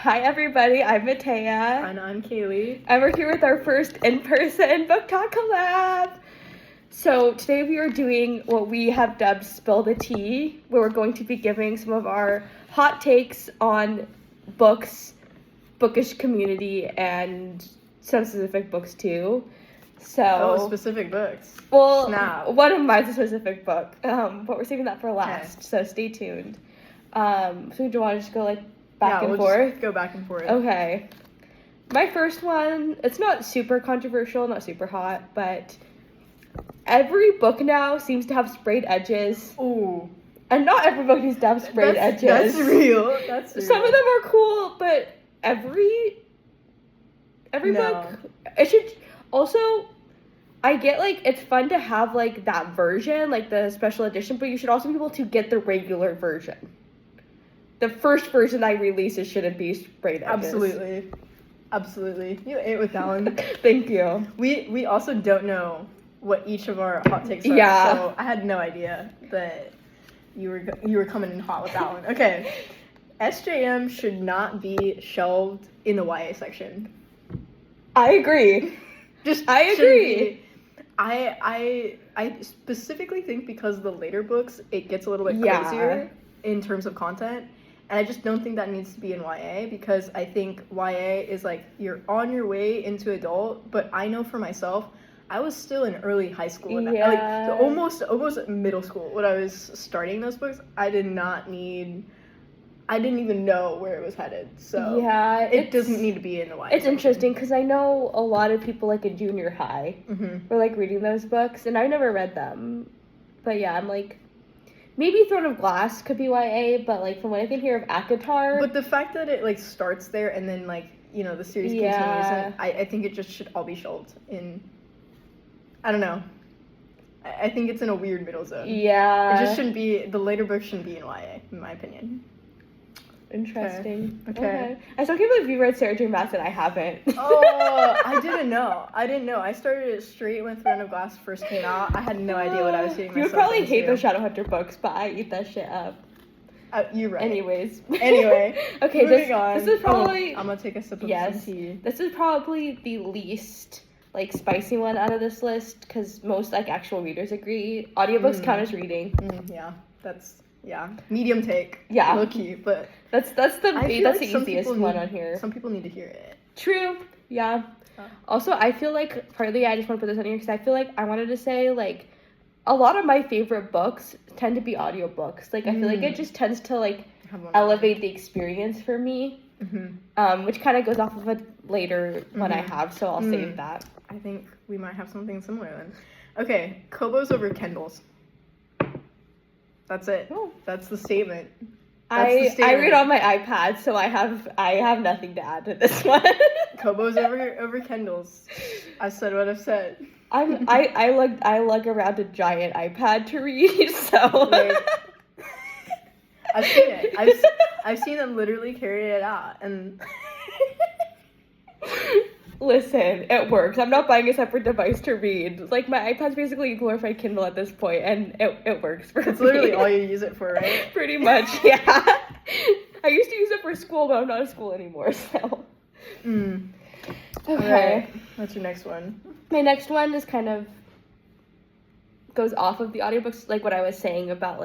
Hi everybody, I'm Matea. And I'm Kaylee. And we're here with our first in-person book talk collab. So today we are doing what we have dubbed Spill the Tea, where we're going to be giving some of our hot takes on books, Bookish community, and some specific books too. So specific books. Well, Snap. One of mine's a specific book, but we're saving that for last, Okay. so stay tuned. So do you want to just go back and we'll forth? Just go back and forth. Okay. My first one, it's not super controversial, not super hot, but every book now seems to have sprayed edges. Ooh. And not every book needs to have sprayed edges. That's real. That's real. Some of them are cool, but every book, it should also, I get it's fun to have that version, the special edition, but you should also be able to get the regular version. The first version I releases shouldn't be sprayed edges. Absolutely. You ate with that one. Thank you. We also don't know what each of our hot takes are. Yeah. So I had no idea that you were coming in hot with that one. Okay. SJM should not be shelved in the YA section. I agree. I agree. I specifically think because of the later books, it gets a little bit crazier in terms of content. And I just don't think that needs to be in YA because I think YA is you're on your way into adult, but I know for myself, I was still in early high school, almost middle school when I was starting those books. I didn't even know where it was headed, so it doesn't need to be in the YA. It's interesting because I know a lot of people in junior high were reading those books, and I never read them. But yeah, I'm maybe Throne of Glass could be YA, but from what I can hear of ACOTAR. But the fact that it starts there and then the series continues, and I think it just should all be shelved in. I don't know. I think it's in a weird middle zone. Yeah. It just shouldn't be. The later books shouldn't be in YA, in my opinion. Interesting. Okay. I still can't believe you read Sarah J. Maas and I haven't. Oh, I didn't know. I started it straight when Throne of Glass first came out. I had no idea what I was getting myself into. You would probably hate those Shadowhunter books, but I eat that shit up. You're right. Anyways. Anyway. Okay, moving on. This is probably... I'm gonna take a sip of some tea. This is probably the least, spicy one out of this list, because most, actual readers agree. Audiobooks count as reading. Yeah, medium take. Yeah. Low key, but that's the easiest one on here. Some people need to hear it. True. Yeah. Also, I feel partly I just want to put this on here because I feel I wanted to say a lot of my favorite books tend to be audiobooks. I feel it just tends to elevate the experience for me. Which kind of goes off of a later one I have, so I'll save that. I think we might have something similar then. Okay, Kobos over Kindles. That's it. Oh. That's the statement. I read on my iPad, so I have nothing to add to this one. Kobos over Kindles. I said what I've said. I lug around a giant iPad to read, so I've seen it. I've seen them literally carry it out, and listen, it works. I'm not buying a separate device to read. My iPad's basically a glorified Kindle at this point, and it works for me. It's literally all you use it for, right? Pretty much, yeah. I used to use it for school, but I'm not at school anymore, so. Okay. Right. What's your next one? My next one is kind of goes off of the audiobooks, what I was saying about,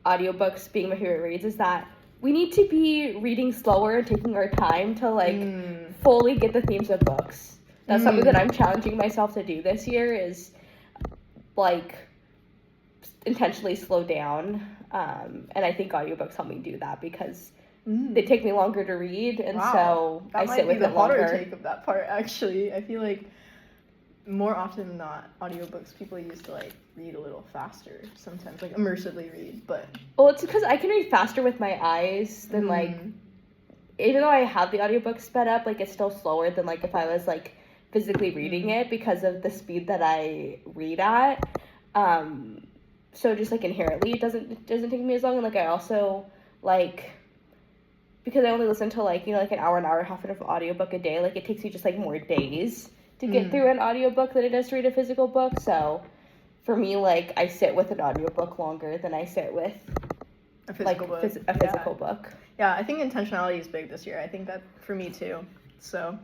audiobooks being my favorite reads, is that we need to be reading slower and taking our time to, fully get the themes of books. That's something that I'm challenging myself to do this year is, intentionally slow down. And I think audiobooks help me do that because they take me longer to read, and so I sit with it longer. That might be the harder take of that part, actually. I feel more often than not, audiobooks people used to read a little faster sometimes, immersively read, but... Well, it's because I can read faster with my eyes than, even though I have the audiobook sped up, it's still slower than, if I was, physically reading it because of the speed that I read at. So just, inherently, it doesn't take me as long, and, I also, because I only listen to, an hour and a half of audiobook a day, it takes me just, more days to get through an audiobook than it does to read a physical book, so for me, I sit with an audiobook longer than I sit with A physical book. A physical book. Yeah, I think intentionality is big this year. I think that for me too. So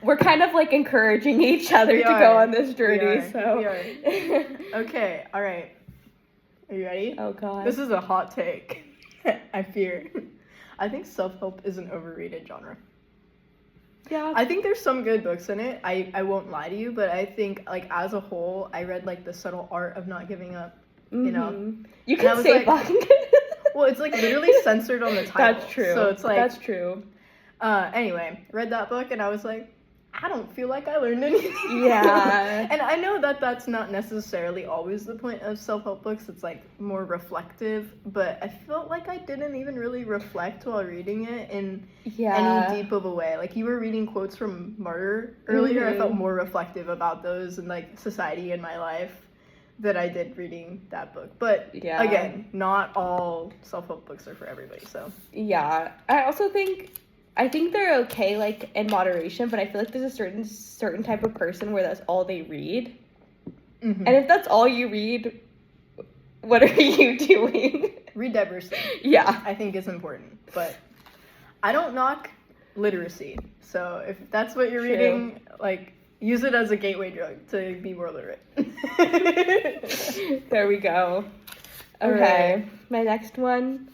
we're kind of like encouraging each other to go on this journey. We are. Okay, all right. Are you ready? Oh God. This is a hot take. I fear. I think self-help is an overrated genre. Yeah. I think there's some good books in it. I won't lie to you, but I think like as a whole, I read like The Subtle Art of Not Giving Up. You know. You can say like, well, it's like literally censored on the title. That's true. So it's like that's true. Anyway, read that book and I was like, I don't feel like I learned anything. Yeah. And I know that that's not necessarily always the point of self-help books. It's like more reflective, but I felt like I didn't even really reflect while reading it in any deep of a way. Like you were reading quotes from Martyr earlier. I felt more reflective about those and like society in my life that I did reading that book. But again, not all self-help books are for everybody. So yeah, I think they're okay, like, in moderation, but I feel like there's a certain type of person where that's all they read. Mm-hmm. And if that's all you read, what are you doing? Read diversity. Yeah. I think is important. But I don't knock literacy. So if that's what you're reading, like, use it as a gateway drug to be more literate. There we go. Okay. My next one.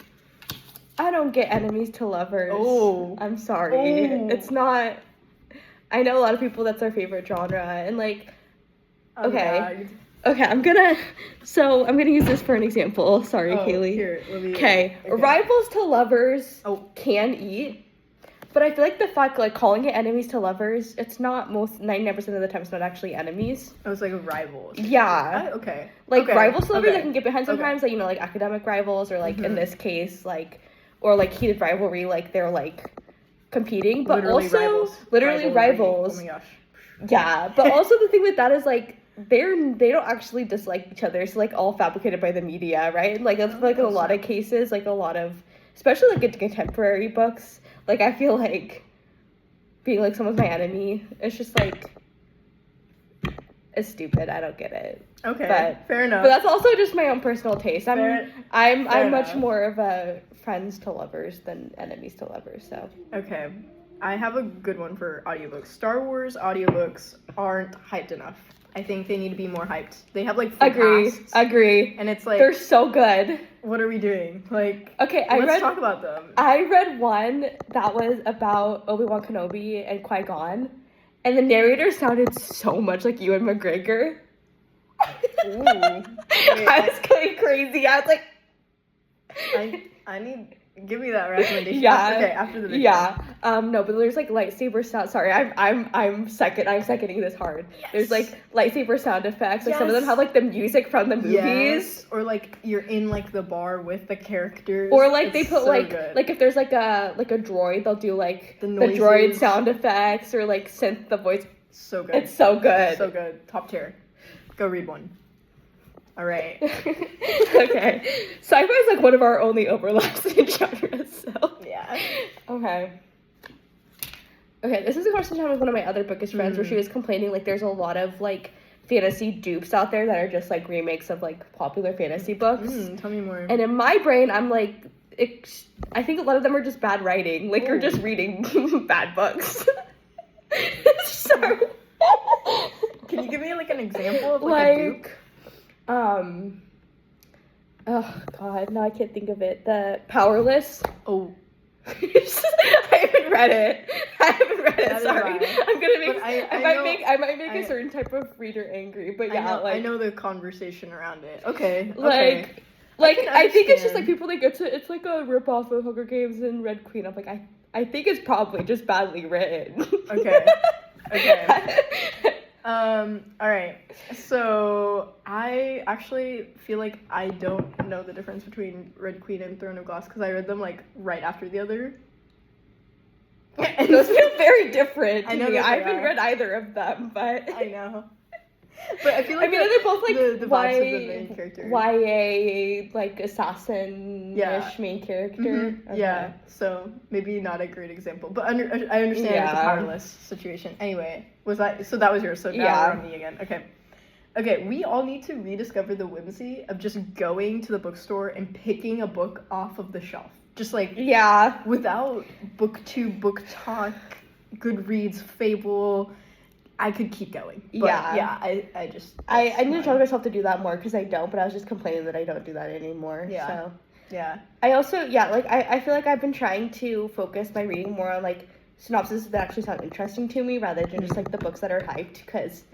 I don't get enemies to lovers. Oh. I'm sorry. Oh. It's not... I know a lot of people that's their favorite genre, and like... Okay, I'm gonna use this for an example. Sorry, Kaylee. Okay. Rivals to lovers can eat, but I feel like the fact, like, calling it enemies to lovers, it's not 99% of the time, it's not actually enemies. Oh, it's like a rival. Yeah. Okay. Like, rivals to lovers I can get behind sometimes, like, you know, like, academic rivals, or, like, in this case, like... Or, like, heated rivalry, like, they're, like, competing. But literally rivals. Oh, my gosh. Yeah, but also the thing with that is, like, they don't actually dislike each other. It's, like, all fabricated by the media, right? Like, that's, like, in a lot of cases, like, a lot of... Especially, like, in contemporary books. Like, I feel like being, like, someone's my enemy, it's just, like... It's stupid. I don't get it. Okay, but, fair enough. But that's also just my own personal taste. I'm fair much more of a friends to lovers than enemies to lovers. So okay, I have a good one for audiobooks. Star Wars audiobooks aren't hyped enough. I think they need to be more hyped. They have like agree, and it's like they're so good. What are we doing? Like, okay, let's talk about them. I read one that was about Obi-Wan Kenobi and Qui-Gon. And the narrator sounded so much like Ewan McGregor. Ooh. I was going crazy. I was like... I need... Give me that recommendation. Yeah. Okay, after the video. Yeah. No, but there's like lightsaber sound. Sorry, I'm seconding this hard. Yes. There's like lightsaber sound effects. Like some of them have like the music from the movies. Yes. Or like you're in like the bar with the characters. Or like they put like if there's like a droid, they'll do like the droid sound effects or like synth the voice. So good. It's so good. So good. Top tier. Go read one. All right. Okay. Sci-fi is like one of our only overlaps in genres, so. Yeah. Okay, this is a conversation I had with one of my other bookish friends where she was complaining like there's a lot of like fantasy dupes out there that are just like remakes of like popular fantasy books. Tell me more. And in my brain, I'm like, I think a lot of them are just bad writing. Like you're just reading bad books. Sorry. Can you give me like an example of like a dupe? Oh god, no, I can't think of it. The Powerless. Oh. I haven't read it. Sorry. I'm gonna make. I might make a certain type of reader angry, but yeah, I know the conversation around it. Okay. I think it's just like people think it's like a ripoff of Hunger Games and Red Queen. I'm like, I think it's probably just badly written. Okay. All right. So I actually feel like I don't know the difference between Red Queen and Throne of Glass because I read them like right after the other. And those feel very different. I know. I haven't read either of them, but I know. But I feel like they're both like the vibes of the main character. YA like assassin-ish main character. Mm-hmm. Okay. Yeah. So maybe not a great example, but I understand the Powerless situation. Anyway, that was yours? So now we're on me again. Okay. Okay, we all need to rediscover the whimsy of just going to the bookstore and picking a book off of the shelf. Just like, Yeah. without BookTube, Book Talk, Goodreads, Fable, I could keep going. But Yeah. I just... I need to tell myself to do that more because I don't, but I was just complaining that I don't do that anymore. Yeah. So. Yeah. I also, like, I feel like I've been trying to focus my reading more on, like, synopses that actually sound interesting to me rather than just, like, the books that are hyped because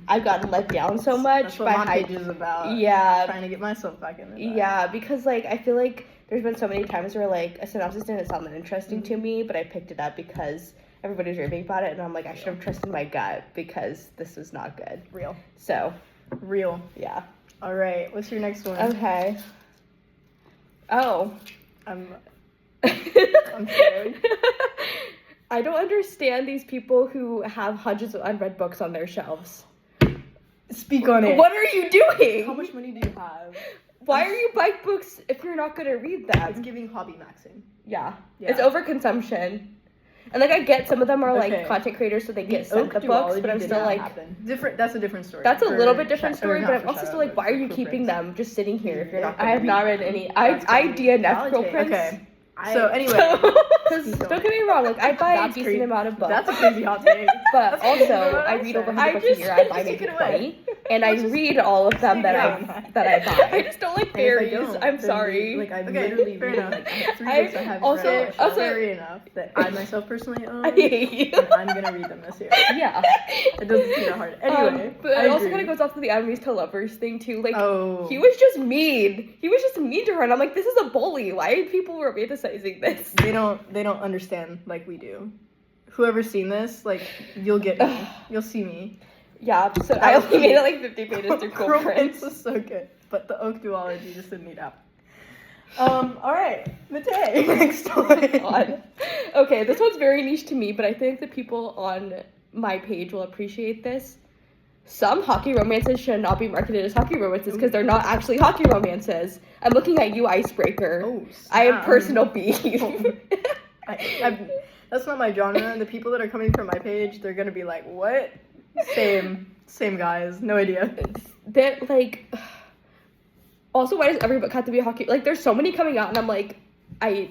I've gotten let down so much That's what by my hype. page is about. Yeah. Trying to get myself back into that. Yeah, because, like, I feel like there's been so many times where, like, a synopsis didn't sound that interesting to me, but I picked it up because everybody's raving about it, and I'm like, I should have trusted my gut because this was not good. Real. So. Real. Yeah. All right. What's your next one? Okay. Oh. I'm scared. I don't understand these people who have hundreds of unread books on their shelves. Speak on it. What are you doing? How much money do you have? Why are you buying books if you're not going to read them? It's giving hobby maxing. Yeah. It's overconsumption. And, like, I get some of them are, like, content creators, so they get sent the books, but I'm still, like... That's a different story. That's a little bit different story, but I'm also still, like, why are you keeping them just sitting here if you're not... I have not read any... I DNF Pearl Prince. Okay. So, anyway... Because, don't get me wrong, like, I buy a decent amount of books. That's a crazy hot take. But also, I read over 100 books a year. I buy maybe 20. And I read all of them that I buy. I just don't like fairies. I'm sorry. Like, I literally fair read, enough. like, I have 3 books I haven't read. Also, Fairy enough that I myself personally own. I hate you. And I'm gonna read them this year. Yeah. It doesn't seem that hard. Anyway. But it also kind of goes off to the enemies to lovers thing, too. Like, he was just mean. He was just mean to her. And I'm like, this is a bully. Why are people romanticizing this? They don't understand like we do. Whoever's seen this, like, you'll get me. You'll see me. Yeah, so I only made it like 50 pages through Cool Prince. Was so good, but the oak duology just didn't need up. Alright, Matei, next one. Okay, this one's very niche to me, but I think the people on my page will appreciate this. Some hockey romances should not be marketed as hockey romances because they're not actually hockey romances. I'm looking at you, Icebreaker. Oh, I have personal beef. That's not my genre. The people that are coming from my page, they're gonna be like, what? Same guys. No idea. That, like... Also, why does every book have to be a hockey... Like, there's so many coming out, and I'm like... I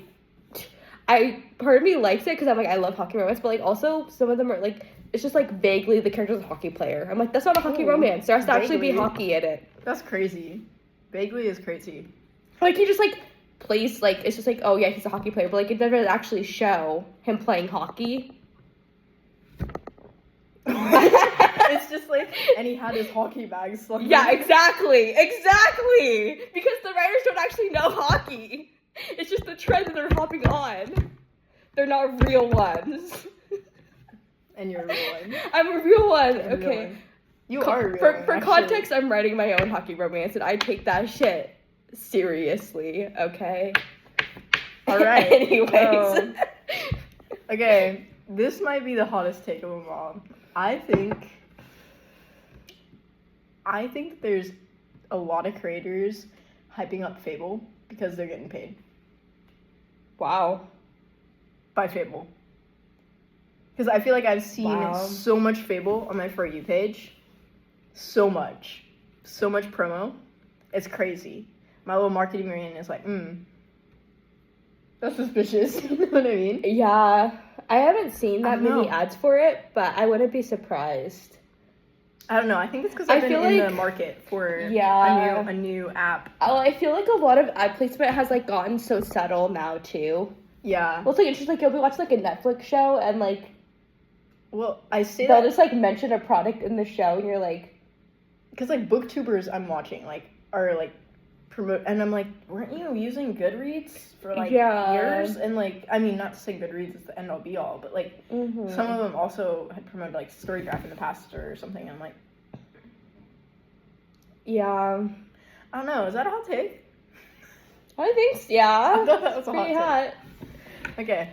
part of me likes it, because I'm like, I love hockey romance, but, like, also, some of them are, like... It's just, like, vaguely the character's a hockey player. I'm like, that's not a hockey romance. There has to actually be hockey in it. That's crazy. Vaguely is crazy. Like, he just, like, plays, like... It's just like, oh, yeah, he's a hockey player, but, like, it doesn't actually show him playing hockey. It's just like, and he had his hockey bag slung. Yeah, exactly. Because the writers don't actually know hockey. It's just the trend that they're hopping on. They're not real ones. And you're a real one. I'm a real one. Okay. You are a real one. For context, I'm writing my own hockey romance, and I take that shit seriously. Okay. All right. Anyways. Okay, this might be the hottest take of them all. I think there's a lot of creators hyping up Fable because they're getting paid. Wow. By Fable. Because I feel like I've seen so much Fable on my For You page. So much. So much promo. It's crazy. My little marketing brain is like, that's suspicious. You know what I mean? Yeah. I haven't seen that many ads for it, but I wouldn't be surprised. I don't know. I think it's because I've been in the market for a new app. Oh, I feel like a lot of ad placement has, like, gotten so subtle now, too. Yeah. Well, it's, like, interesting. Like, you'll be watching, like, a Netflix show, and, like... Well, I say they'll just, like, mention a product in the show, and you're like... Because, like, booktubers I'm watching, like, are, like, promote... And I'm like, weren't you using Goodreads for, like, years? And, like, I mean, not to say Goodreads is the end-all, be-all, but, like, some of them also had promoted, like, Storygraph in the past or something, and I'm like... Yeah. I don't know. Is that a hot take? I think so, yeah. I thought that was a hot take.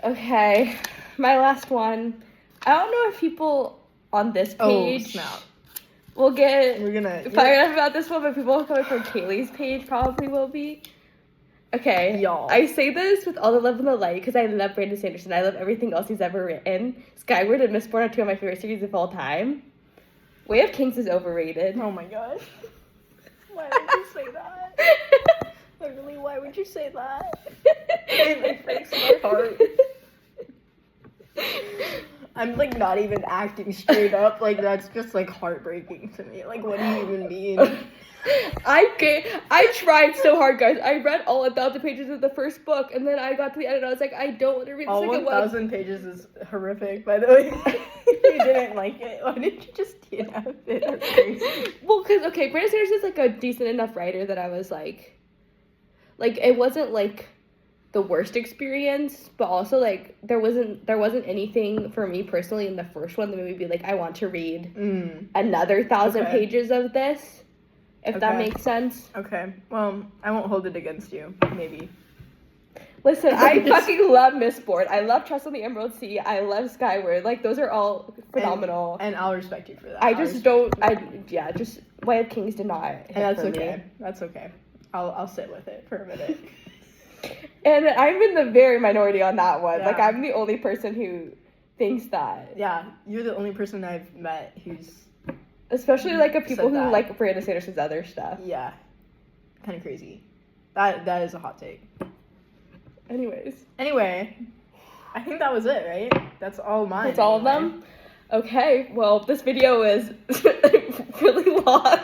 Okay. My last one. I don't know if people on this page will get fired up about this one, but people coming from Kaylee's page probably will be. Okay. Y'all. I say this with all the love and the light because I love Brandon Sanderson. I love everything else he's ever written. Skyward and Mistborn are two of my favorite series of all time. Way of Kings is overrated. Oh my gosh. Why would you say that? Literally, why would you say that? It like breaks my heart. I'm like not even acting straight up. Like that's just like heartbreaking to me. Like what do you even mean? I tried so hard, guys. I read all 1,000 pages of the first book, and then I got to the end, and I was like, I don't want to read the all second one. 1,000 pages is horrific, by the way. You didn't like it. Why didn't you just DNF it? That's crazy. Well, because, okay, Brandon Sanders is, like, a decent enough writer that I was, like, it wasn't, like, the worst experience, but also, like, there wasn't anything for me personally in the first one that made me be like, I want to read another 1,000 pages of this, if that makes sense. Okay, well, I won't hold it against you, maybe. Listen, I fucking love Mistborn. I love Trust on the Emerald Sea. I love Skyward. Like, those are all phenomenal. And I'll respect you for that. Just Way of Kings did not hit and that's for okay. me. That's okay. I'll sit with it for a minute. And I'm in the very minority on that one. Yeah. Like, I'm the only person who thinks that. Yeah, you're the only person I've met who's... Especially, like, people who that. like Brandon Sanderson's other stuff. Yeah. Kind of crazy. That is a hot take. Anyway, I think that was it, right? That's all mine. That's all of them? Okay, well, this video is really long.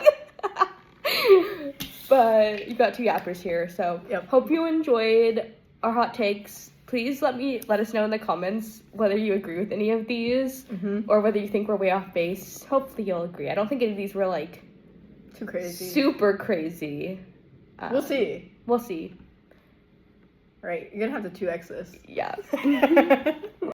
But you got 2 yappers here, so hope you enjoyed our hot takes. Please let us know in the comments whether you agree with any of these or whether you think we're way off base. Hopefully you'll agree. I don't think any of these were, like, too crazy. Super crazy. We'll see. We'll see. Right, you're gonna have to 2x this. Yeah.